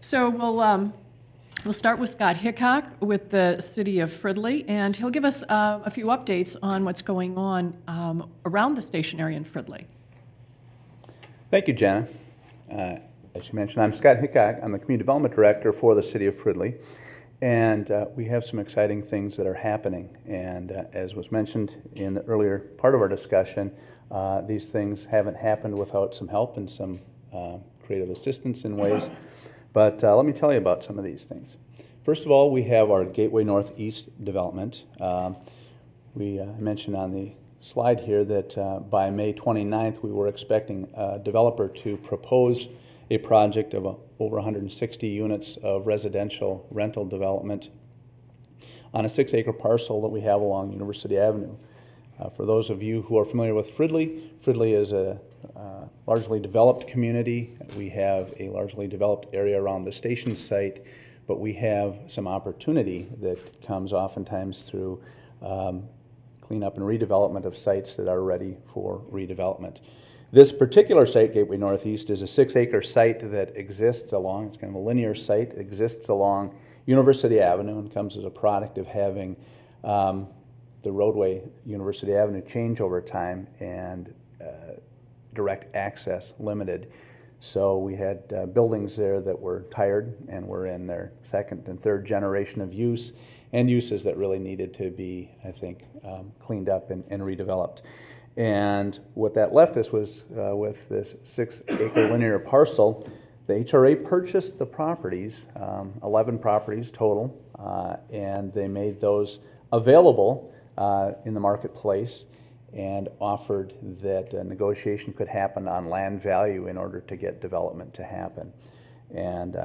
So we'll start with Scott Hickok with the City of Fridley, and he'll give us a few updates on what's going on around the station area in Fridley. Thank you, Jana. As you mentioned, I'm Scott Hickok. I'm the Community Development Director for the City of Fridley, and we have some exciting things that are happening. And as was mentioned in the earlier part of our discussion, these things haven't happened without some help and some creative assistance in ways. But let me tell you about some of these things. First of all, we have our Gateway Northeast development. We mentioned on the slide here that by May 29th, we were expecting a developer to propose a project of over 160 units of residential rental development on a 6-acre parcel that we have along University Avenue. For those of you who are familiar with Fridley, Fridley is a largely developed community. We have a largely developed area around the station site, but we have some opportunity that comes oftentimes through cleanup and redevelopment of sites that are ready for redevelopment. This particular site, Gateway Northeast, is a 6-acre site that exists along, it's kind of a linear site, exists along University Avenue and comes as a product of having the roadway University Avenue change over time and direct access limited. So we had buildings there that were tired and were in their second and third generation of use, and uses that really needed to be, I think, cleaned up and redeveloped. And what that left us was with this 6-acre linear parcel. The HRA purchased the properties, 11 properties total, and they made those available in the marketplace and offered that a negotiation could happen on land value in order to get development to happen. And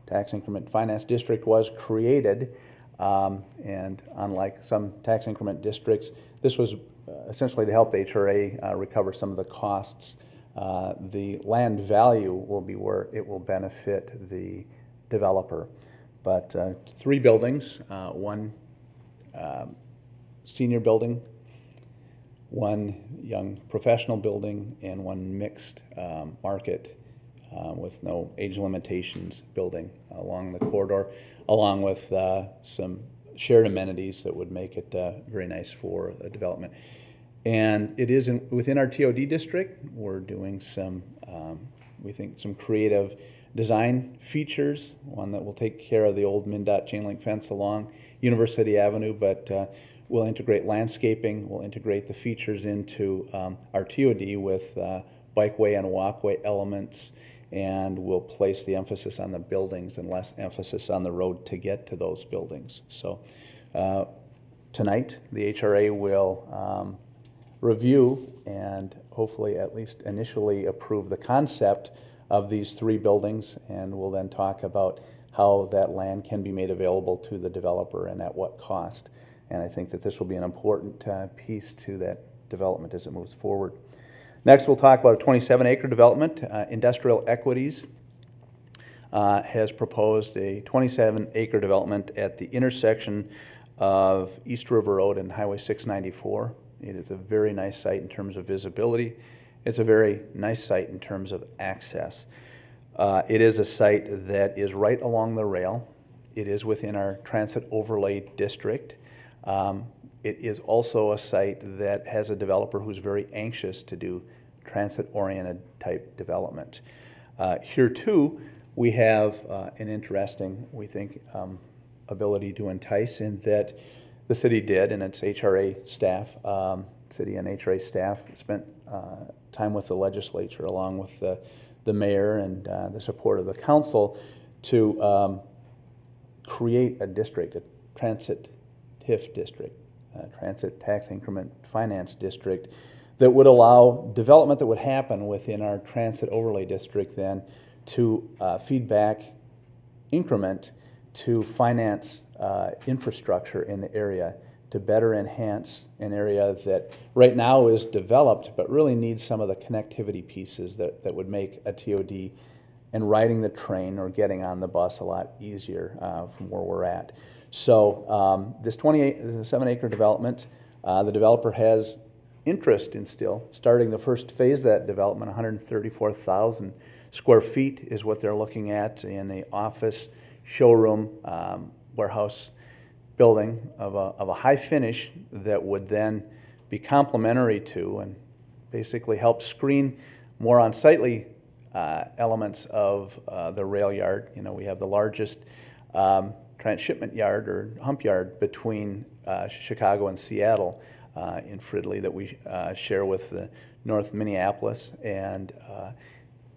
tax increment finance district was created, and unlike some tax increment districts, this was essentially to help the HRA recover some of the costs. The land value will be where it will benefit the developer. But 3 buildings, one senior building, one young professional building, and one mixed market with no age limitations building along the corridor, along with some shared amenities that would make it very nice for development. And it is within our TOD district. We're doing some, we think, some creative design features, one that will take care of the old MnDOT chain link fence along University Avenue, but we'll integrate landscaping, we'll integrate the features into our TOD with bikeway and walkway elements, and we'll place the emphasis on the buildings and less emphasis on the road to get to those buildings. So tonight, the HRA will review and hopefully at least initially approve the concept of these 3 buildings, and we'll then talk about how that land can be made available to the developer and at what cost. And I think that this will be an important piece to that development as it moves forward. Next, we'll talk about a 27-acre development. Industrial Equities has proposed a 27-acre development at the intersection of East River Road and Highway 694. It is a very nice site in terms of visibility. It's a very nice site in terms of access. It is a site that is right along the rail. It is within our transit overlay district. It is also a site that has a developer who's very anxious to do transit-oriented type development. Here too, we have an interesting, we think, ability to entice in that the city did, and its HRA staff, city and HRA staff spent time with the legislature along with the mayor and the support of the council to create a district, a transit TIF district, Transit Tax Increment Finance District, that would allow development that would happen within our transit overlay district then to feedback increment to finance infrastructure in the area to better enhance an area that right now is developed but really needs some of the connectivity pieces that would make a TOD and riding the train or getting on the bus a lot easier from where we're at. So this 27-acre development, the developer has interest in still starting the first phase of that development, 134,000 square feet is what they're looking at in the office, showroom, warehouse building of a high finish that would then be complementary to and basically help screen more unsightly elements of the rail yard. You know, we have the largest transshipment yard or hump yard between Chicago and Seattle in Fridley that we share with the North Minneapolis, and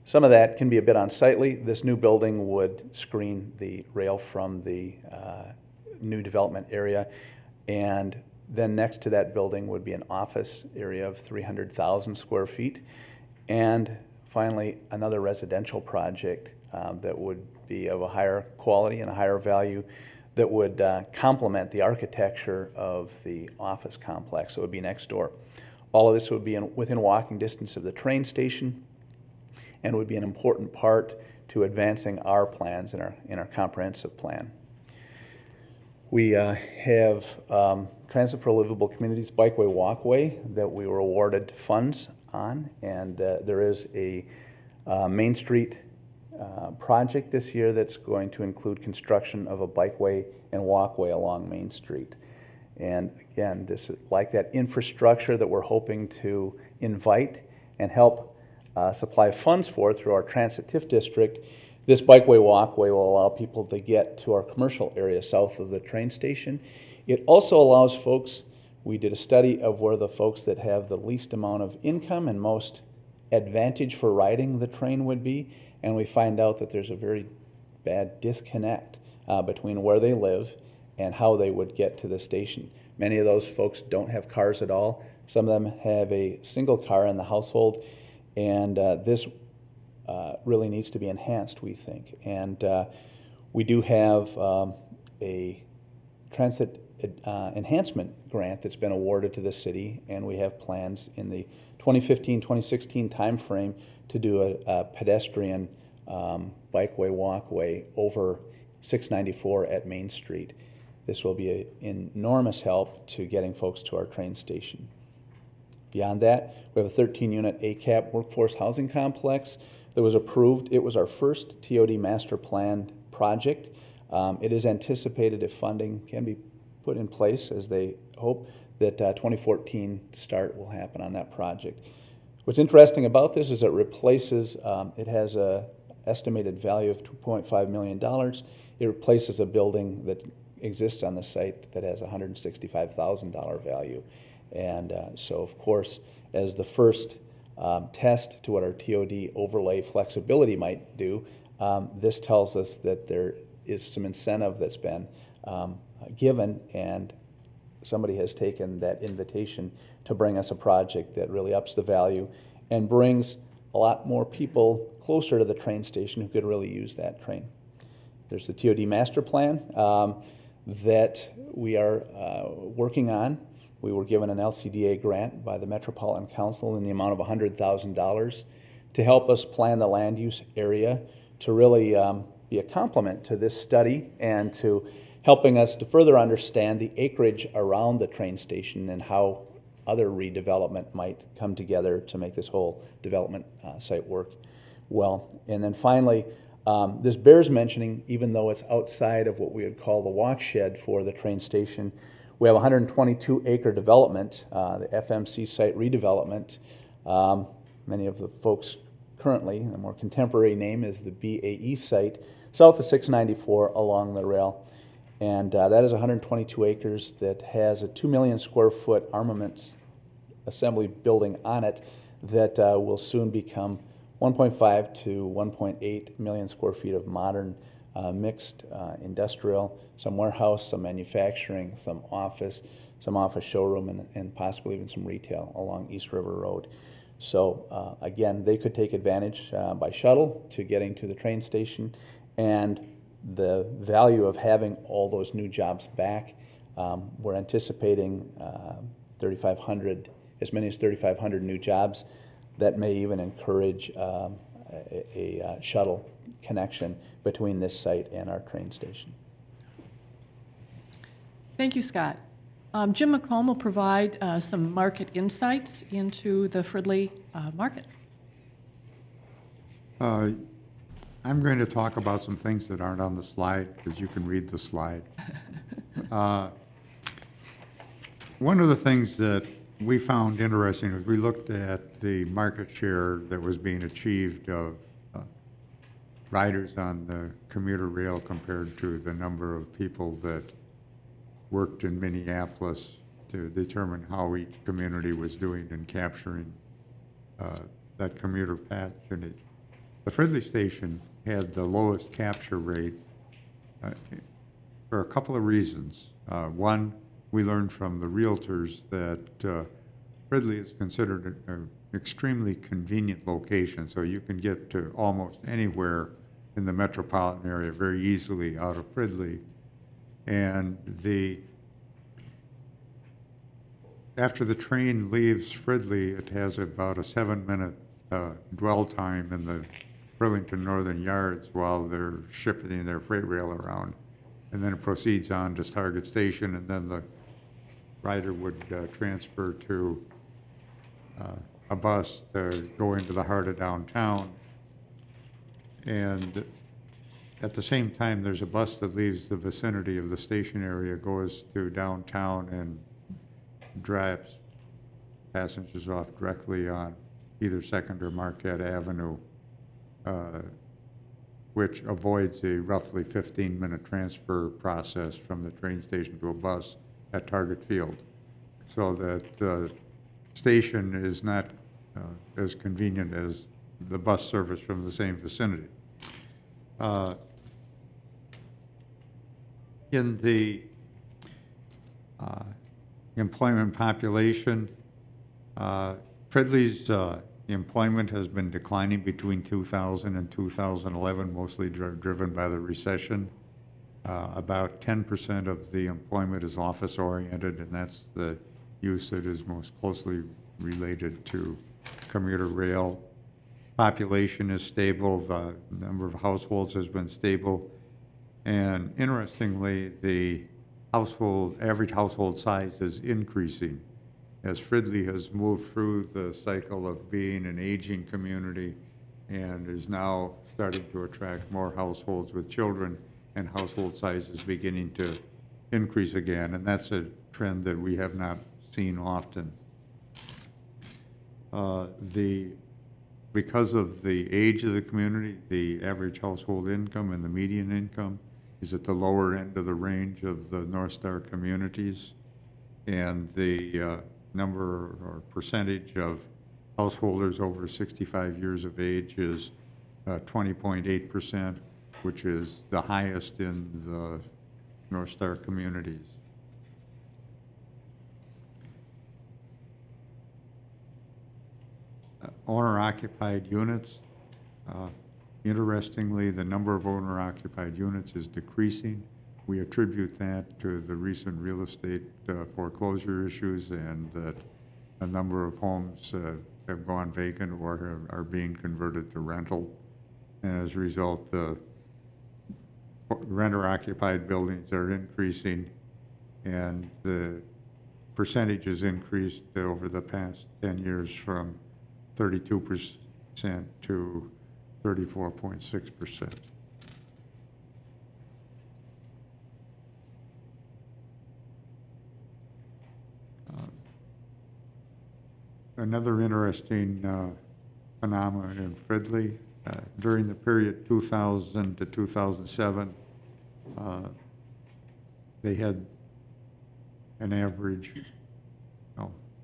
some of that can be a bit unsightly. This new building would screen the rail from the new development area, and then next to that building would be an office area of 300,000 square feet, and finally another residential project that would be of a higher quality and a higher value that would complement the architecture of the office complex that would be next door. All of this would be within walking distance of the train station and would be an important part to advancing our plans in our comprehensive plan. We have Transit for Livable Communities Bikeway Walkway that we were awarded funds on, and there is a Main Street project this year that's going to include construction of a bikeway and walkway along Main Street. And again, this is like that infrastructure that we're hoping to invite and help supply funds for through our Transit TIF district. This bikeway walkway will allow people to get to our commercial area south of the train station. It also allows folks, we did a study of where the folks that have the least amount of income and most advantage for riding the train would be, and we find out that there's a very bad disconnect between where they live and how they would get to the station. Many of those folks don't have cars at all. Some of them have a single car in the household, and this really needs to be enhanced, we think. And we do have a transit enhancement grant that's been awarded to the city, and we have plans in the 2015-2016 timeframe to do a pedestrian bikeway walkway over 694 at Main Street. This will be an enormous help to getting folks to our train station. Beyond that, we have a 13-unit ACAP workforce housing complex that was approved. It was our first TOD master plan project. It is anticipated, if funding can be put in place, as they hope, that 2014 start will happen on that project. What's interesting about this is it replaces, it has an estimated value of $2.5 million. It replaces a building that exists on the site that has $165,000 value. And so, of course, as the first test to what our TOD overlay flexibility might do, this tells us that there is some incentive that's been given, and somebody has taken that invitation to bring us a project that really ups the value and brings a lot more people closer to the train station who could really use that train. There's the TOD master plan that we are working on. We were given an LCDA grant by the Metropolitan Council in the amount of $100,000 to help us plan the land use area to really be a complement to this study and to helping us to further understand the acreage around the train station and how other redevelopment might come together to make this whole development site work well. And then finally, this bears mentioning, even though it's outside of what we would call the walk shed for the train station, we have 122-acre development, the FMC site redevelopment. Many of the folks currently, the more contemporary name is the BAE site, south of 694 along the rail. And that is 122 acres that has a 2 million square foot armaments assembly building on it that will soon become 1.5 to 1.8 million square feet of modern mixed industrial, some warehouse, some manufacturing, some office showroom, and possibly even some retail along East River Road. So again, they could take advantage by shuttle to getting to the train station, and the value of having all those new jobs back. We're anticipating 3,500, as many as 3,500 new jobs that may even encourage a shuttle connection between this site and our train station. Thank you, Scott. Jim McComb will provide some market insights into the Fridley market. I'm going to talk about some things that aren't on the slide, because you can read the slide. One of the things that we found interesting was we looked at the market share that was being achieved of riders on the commuter rail compared to the number of people that worked in Minneapolis to determine how each community was doing in capturing that commuter patronage. The Fridley station had the lowest capture rate for a couple of reasons. One, we learned from the realtors that Fridley is considered an extremely convenient location, so you can get to almost anywhere in the metropolitan area very easily out of Fridley. And after the train leaves Fridley, it has about a 7-minute dwell time in the Burlington Northern Yards while they're shifting their freight rail around. And then it proceeds on to Target Station, and then the rider would transfer to a bus to go into the heart of downtown. And at the same time, there's a bus that leaves the vicinity of the station area, goes to downtown, and drives passengers off directly on either 2nd or Marquette Avenue, which avoids a roughly 15-minute transfer process from the train station to a bus at Target Field. So that the station is not as convenient as the bus service from the same vicinity. In the employment population, Fridley's employment has been declining between 2000 and 2011, mostly driven by the recession. About 10% of the employment is office-oriented, and that's the use that is most closely related to commuter rail. Population is stable. The number of households has been stable. And interestingly, the average household size is increasing as Fridley has moved through the cycle of being an aging community and is now starting to attract more households with children, and household size is beginning to increase again. And that's a trend that we have not seen often. Because of the age of the community, the average household income and the median income is at the lower end of the range of the Northstar communities, and the number or percentage of householders over 65 years of age is 20.8%, which is the highest in the Northstar communities. Owner-occupied units. Interestingly, the number of owner-occupied units is decreasing. We attribute that to the recent real estate foreclosure issues, and that a number of homes have gone vacant or are being converted to rental. And as a result, the renter-occupied buildings are increasing, and the percentage has increased over the past 10 years from 32% to 34.6%. Another interesting phenomenon in Fridley, during the period 2000 to 2007, they had an average,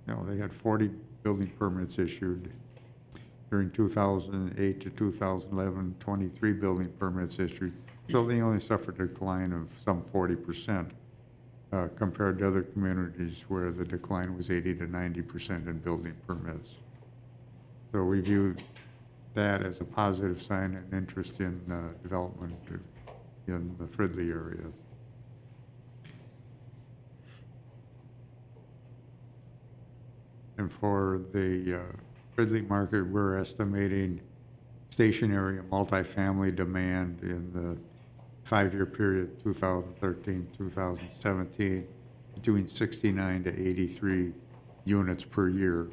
they had 40 building permits issued. During 2008 to 2011, 23 building permits issued. So they only suffered a decline of some 40% compared to other communities where the decline was 80 to 90% in building permits. So we view that as a positive sign and interest in development in the Fridley area. And for the Fridley market, we're estimating station area multifamily demand in the 5-year period 2013-2017 between 69 to 83 units per year.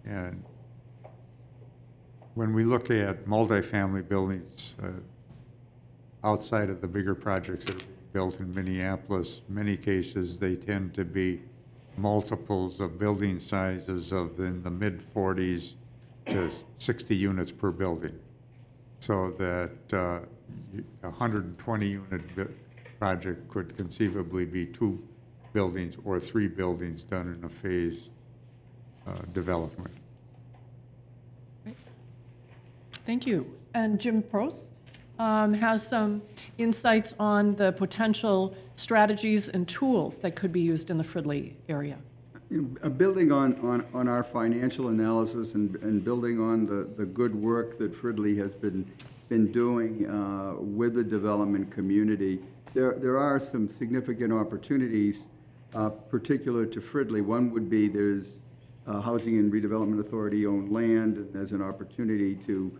And when we look at multifamily buildings outside of the bigger projects that are built in Minneapolis, many cases they tend to be multiples of building sizes of in the mid-40s to 60 units per building. So that a 120-unit project could conceivably be 2 buildings or 3 buildings done in a phased development. Thank you. And Jim Prost has some insights on the potential strategies and tools that could be used in the Fridley area. Building on our financial analysis and building on the good work that Fridley has been doing with the development community, there are some significant opportunities particular to Fridley. One would be there's Housing and Redevelopment Authority owned land, and there's an opportunity to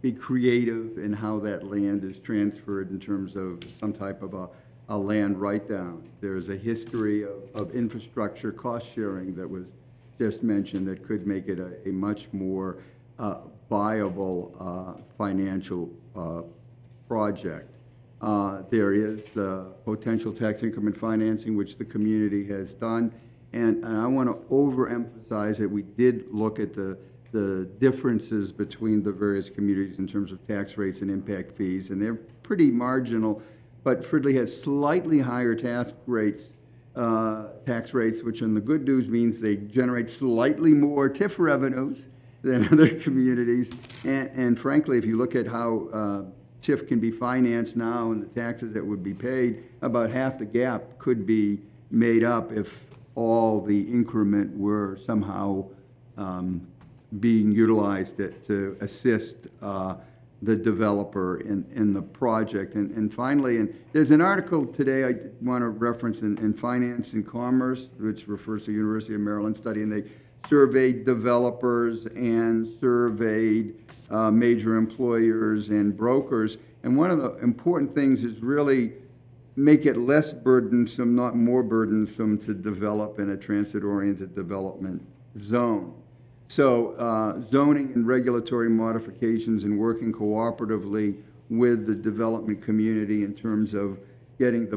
be creative in how that land is transferred in terms of some type of a land write-down. There's a history of infrastructure cost sharing that was just mentioned that could make it a much more viable financial project. There is potential tax increment financing, which the community has done. And I want to overemphasize that we did look at the differences between the various communities in terms of tax rates and impact fees, and they're pretty marginal. But Fridley has slightly higher tax rates, which in the good news means they generate slightly more TIF revenues than other communities. And frankly, if you look at how TIF can be financed now and the taxes that would be paid, about half the gap could be made up if all the increment were somehow being utilized to assist the developer in the project. And finally, and there's an article today I want to reference in Finance and Commerce, which refers to University of Maryland study, and they surveyed developers and surveyed major employers and brokers. And one of the important things is really make it less burdensome, not more burdensome, to develop in a transit-oriented development zone. So zoning and regulatory modifications and working cooperatively with the development community in terms of getting the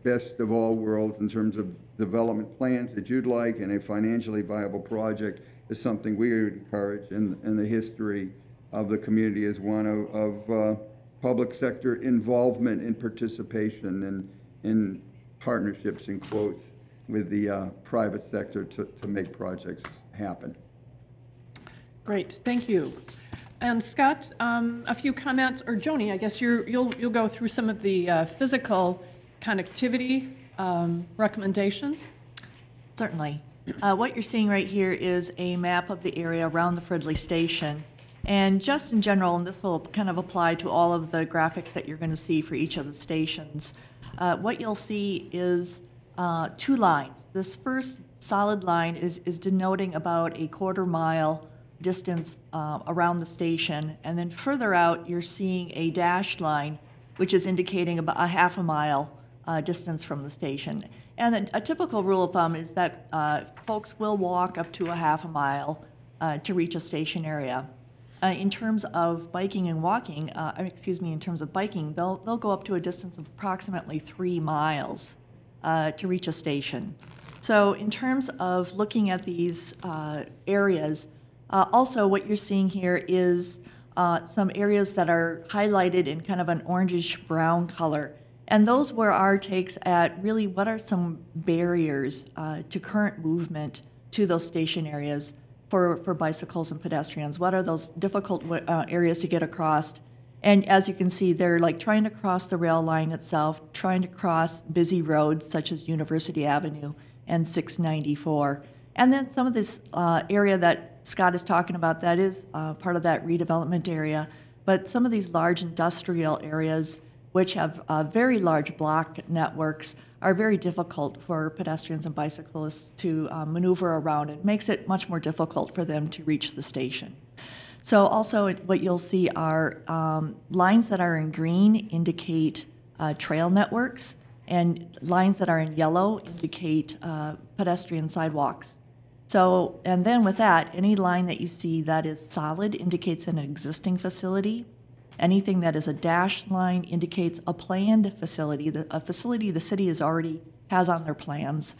best of all worlds in terms of development plans that you'd like and a financially viable project is something we would encourage in the history of the community as one of public sector involvement and participation in partnerships, in quotes, with the private sector to make projects happen. Great, thank you. And Scott, a few comments, or Joni, I guess you'll go through some of the physical connectivity recommendations. Certainly. What you're seeing right here is a map of the area around the Fridley station. And just in general, and this will kind of apply to all of the graphics that you're going to see for each of the stations, what you'll see is 2 lines. This first solid line is denoting about a quarter-mile distance around the station, and then further out you're seeing a dashed line which is indicating about a half a mile distance from the station. And a typical rule of thumb is that folks will walk up to a half a mile to reach a station area. In terms of biking and walking, in terms of biking, they'll go up to a distance of approximately 3 miles to reach a station. So in terms of looking at these areas, also what you're seeing here is some areas that are highlighted in kind of an orangish brown color. And those were our takes at really what are some barriers to current movement to those station areas for bicycles and pedestrians. What are those difficult areas to get across? And as you can see, they're like trying to cross the rail line itself, trying to cross busy roads such as University Avenue and 694. And then some of this area that Scott is talking about, that is part of that redevelopment area. But some of these large industrial areas, which have very large block networks, are very difficult for pedestrians and bicyclists to maneuver around. It makes it much more difficult for them to reach the station. So also what you'll see are lines that are in green indicate trail networks, and lines that are in yellow indicate pedestrian sidewalks. So, and then with that, any line that you see that is solid indicates an existing facility. Anything that is a dashed line indicates a planned facility, a facility the city has on their plans.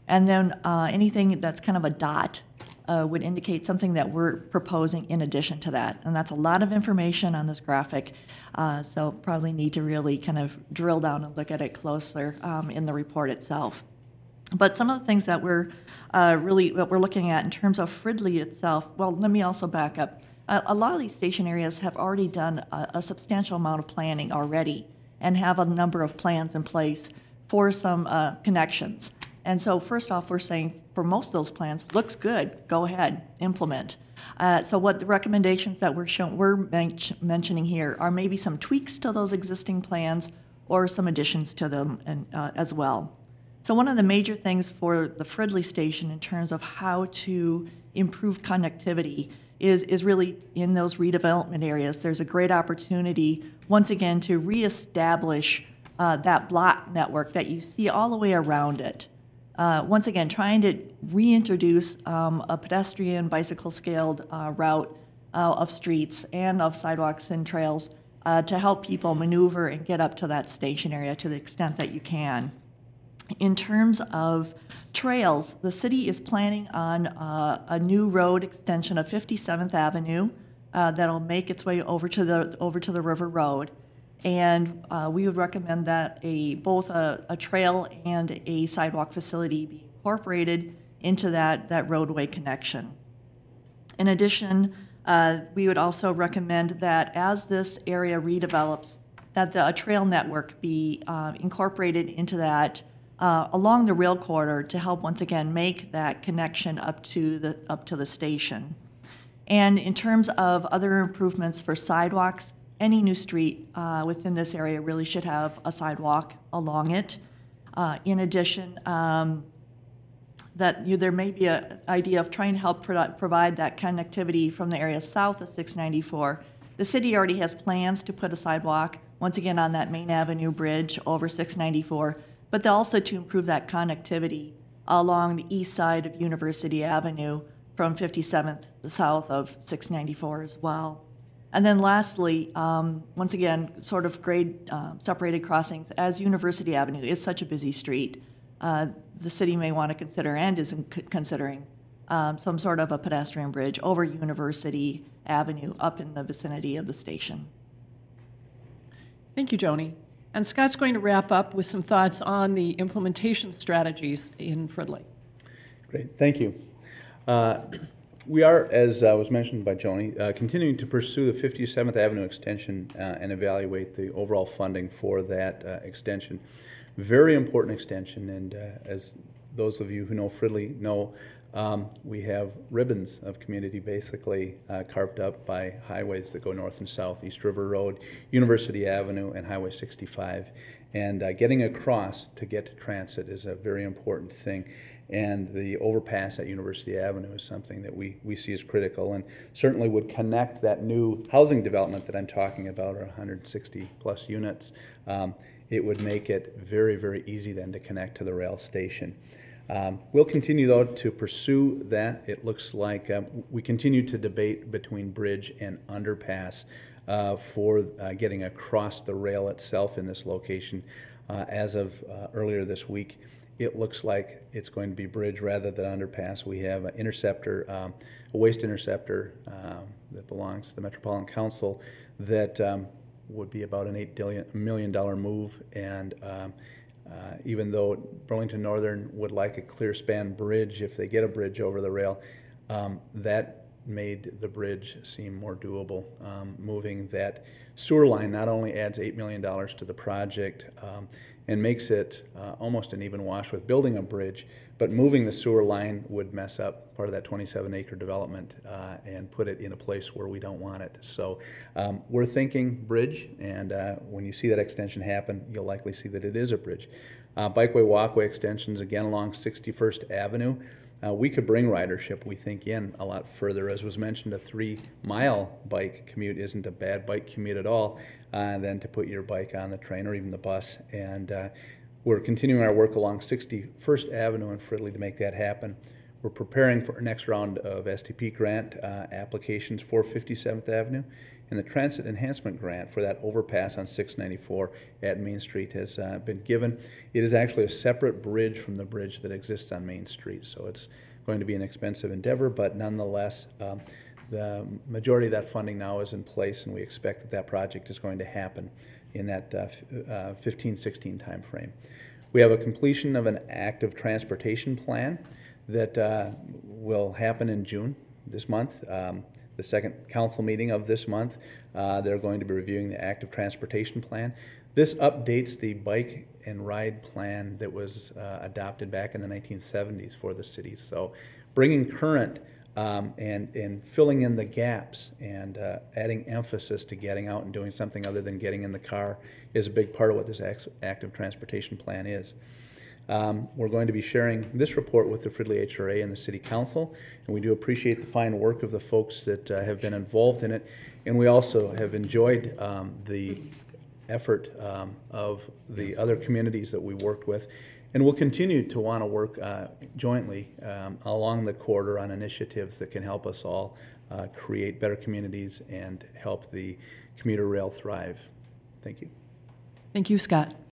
And then anything that's kind of a dot would indicate something that we're proposing in addition to that. And that's a lot of information on this graphic, so probably need to really kind of drill down and look at it closer in the report itself. But some of the things that we're what we're looking at in terms of Fridley itself, well, let me also back up. A lot of these station areas have already done a substantial amount of planning already and have a number of plans in place for some connections. And so first off, we're saying for most of those plans, looks good, go ahead, implement. So what the recommendations that we're mentioning here are maybe some tweaks to those existing plans or some additions to them as well. So one of the major things for the Fridley station in terms of how to improve connectivity is really in those redevelopment areas. There's a great opportunity, once again, to reestablish that block network that you see all the way around it. Once again, trying to reintroduce a pedestrian, bicycle-scaled route of streets and of sidewalks and trails to help people maneuver and get up to that station area to the extent that you can. In terms of trails, the city is planning on a new road extension of 57th Avenue that'll make its way over to the River Road. And we would recommend that both a trail and a sidewalk facility be incorporated into that roadway connection. In addition, we would also recommend that as this area redevelops, that a trail network be incorporated into that along the rail corridor to help once again make that connection up to the station. And in terms of other improvements for sidewalks, any new street within this area really should have a sidewalk along it. In addition, there may be an idea of trying to help provide that connectivity from the area south of 694. The city already has plans to put a sidewalk, once again, on that Main Avenue bridge over 694, but also to improve that connectivity along the east side of University Avenue from 57th south of 694 as well. And then lastly, once again, sort of grade separated crossings. As University Avenue is such a busy street, the city may want to consider and is considering some sort of a pedestrian bridge over University Avenue up in the vicinity of the station. Thank you, Joni. And Scott's going to wrap up with some thoughts on the implementation strategies in Fridley. Great, thank you. We are, as was mentioned by Joni, continuing to pursue the 57th Avenue extension and evaluate the overall funding for that extension. Very important extension, and as those of you who know Fridley know, we have ribbons of community basically carved up by highways that go north and south, East River Road, University Avenue, and Highway 65. And getting across to get to transit is a very important thing. And the overpass at University Avenue is something that we see as critical and certainly would connect that new housing development that I'm talking about, or 160 plus units. It would make it very, very easy then to connect to the rail station. We'll continue, though, to pursue that. It looks like we continue to debate between bridge and underpass for getting across the rail itself in this location. As of earlier this week, it looks like it's going to be bridge rather than underpass. We have an interceptor, a waste interceptor that belongs to the Metropolitan Council that would be about an $8 million move, and even though Burlington Northern would like a clear span bridge, if they get a bridge over the rail, that made the bridge seem more doable. Moving that sewer line not only adds $8 million to the project and makes it almost an even wash with building a bridge, but moving the sewer line would mess up part of that 27-acre development and put it in a place where we don't want it. So we're thinking bridge, and when you see that extension happen, you'll likely see that it is a bridge. Bikeway, walkway extensions, again, along 61st Avenue. We could bring ridership, we think, in a lot further. As was mentioned, a 3-mile bike commute isn't a bad bike commute at all, than to put your bike on the train or even the bus. And we're continuing our work along 61st Avenue in Fridley to make that happen. We're preparing for our next round of STP grant applications for 57th Avenue, and the Transit Enhancement Grant for that overpass on 694 at Main Street has been given. It is actually a separate bridge from the bridge that exists on Main Street, so it's going to be an expensive endeavor, but nonetheless, the majority of that funding now is in place, and we expect that that project is going to happen in that 15-16 timeframe. We have a completion of an active transportation plan that will happen in June this month. The second council meeting of this month, they're going to be reviewing the active transportation plan. This updates the bike and ride plan that was adopted back in the 1970s for the cities. So bringing current and filling in the gaps and adding emphasis to getting out and doing something other than getting in the car is a big part of what this active transportation plan is. We're going to be sharing this report with the Fridley HRA and the City Council, and we do appreciate the fine work of the folks that have been involved in it, and we also have enjoyed the effort of the other communities that we worked with, and we'll continue to want to work jointly along the corridor on initiatives that can help us all create better communities and help the commuter rail thrive. Thank you. Thank you, Scott.